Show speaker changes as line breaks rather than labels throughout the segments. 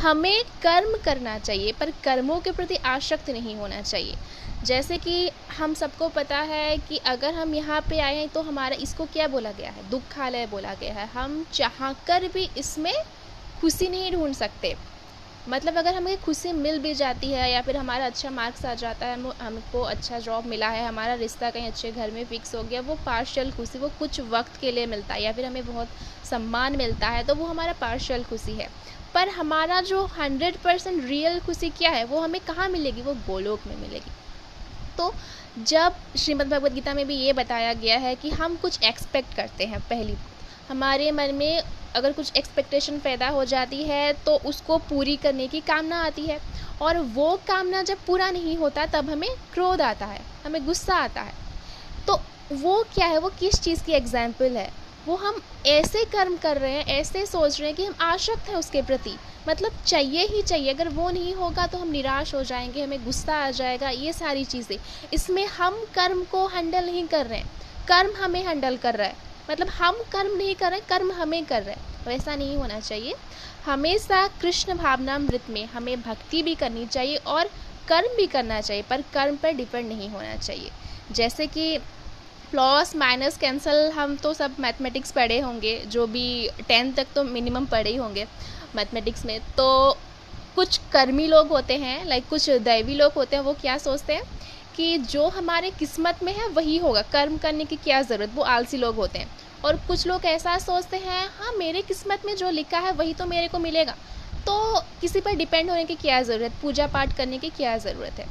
हमें कर्म करना चाहिए पर कर्मों के प्रति आसक्त नहीं होना चाहिए। जैसे कि हम सबको पता है कि अगर हम यहाँ पे आए हैं तो हमारा इसको क्या बोला गया है, दुखालय बोला गया है। हम चाहकर भी इसमें खुशी नहीं ढूंढ सकते। मतलब अगर हमें खुशी मिल भी जाती है या फिर हमारा अच्छा मार्क्स आ जाता है, हमको अच्छा जॉब मिला है, हमारा रिश्ता कहीं अच्छे घर में फिक्स हो गया, वो पार्शियल खुशी, वो कुछ वक्त के लिए मिलता है। या फिर हमें बहुत सम्मान मिलता है तो वो हमारा पार्शियल खुशी है। पर हमारा जो 100% रियल खुशी क्या है, वो हमें कहाँ मिलेगी, वो गोलोक में मिलेगी। तो जब श्रीमद् भगवद गीता में भी ये बताया गया है कि हम कुछ एक्सपेक्ट करते हैं, पहली हमारे मन में अगर कुछ एक्सपेक्टेशन पैदा हो जाती है तो उसको पूरी करने की कामना आती है, और वो कामना जब पूरा नहीं होता तब हमें क्रोध आता है, हमें गुस्सा आता है। तो वो क्या है, वो किस चीज़ की एग्जाम्पल है, वो हम ऐसे कर्म कर रहे हैं, ऐसे सोच रहे हैं कि हम आसक्त हैं उसके प्रति, मतलब चाहिए ही चाहिए, अगर वो नहीं होगा तो हम निराश हो जाएंगे, हमें गुस्सा आ जाएगा, ये सारी चीज़ें। इसमें हम कर्म को हैंडल नहीं कर रहे हैं, कर्म हमें हैंडल कर रहा है। मतलब हम कर्म नहीं कर रहे, कर्म हमें कर रहे हैं। वैसा नहीं होना चाहिए। हमेशा कृष्ण भावनामृत में हमें भक्ति भी करनी चाहिए और कर्म भी करना चाहिए, पर कर्म पर डिपेंड नहीं होना चाहिए। जैसे कि प्लस माइनस कैंसल, हम तो सब मैथमेटिक्स पढ़े होंगे, जो भी 10th तक तो मिनिमम पढ़े ही होंगे मैथमेटिक्स में। तो कुछ कर्मी लोग होते हैं, लाइक कुछ दैवी लोग होते हैं, वो क्या सोचते हैं कि जो हमारे किस्मत में है वही होगा, कर्म करने की क्या ज़रूरत, वो आलसी लोग होते हैं। और कुछ लोग ऐसा सोचते हैं, हाँ मेरे किस्मत में जो लिखा है वही तो मेरे को मिलेगा, तो किसी पर डिपेंड होने की क्या ज़रूरत, पूजा पाठ करने की क्या ज़रूरत है।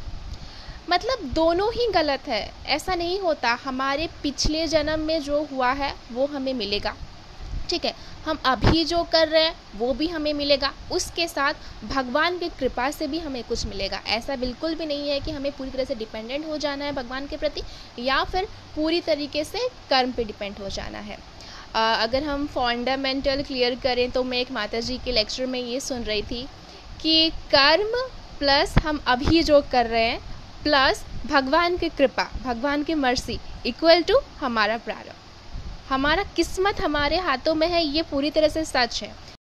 मतलब दोनों ही गलत है, ऐसा नहीं होता। हमारे पिछले जन्म में जो हुआ है वो हमें मिलेगा, ठीक है, हम अभी जो कर रहे हैं वो भी हमें मिलेगा, उसके साथ भगवान की कृपा से भी हमें कुछ मिलेगा। ऐसा बिल्कुल भी नहीं है कि हमें पूरी तरह से डिपेंडेंट हो जाना है भगवान के प्रति, या फिर पूरी तरीके से कर्म पे डिपेंड हो जाना है। अगर हम फंडामेंटल क्लियर करें तो मैं एक माता जी के लेक्चर में ये सुन रही थी कि कर्म प्लस हम अभी जो कर रहे हैं प्लस भगवान की कृपा, भगवान की मर्सी इक्वल टू हमारा प्रारब्ध। हमारा किस्मत हमारे हाथों में है, ये पूरी तरह से सच है।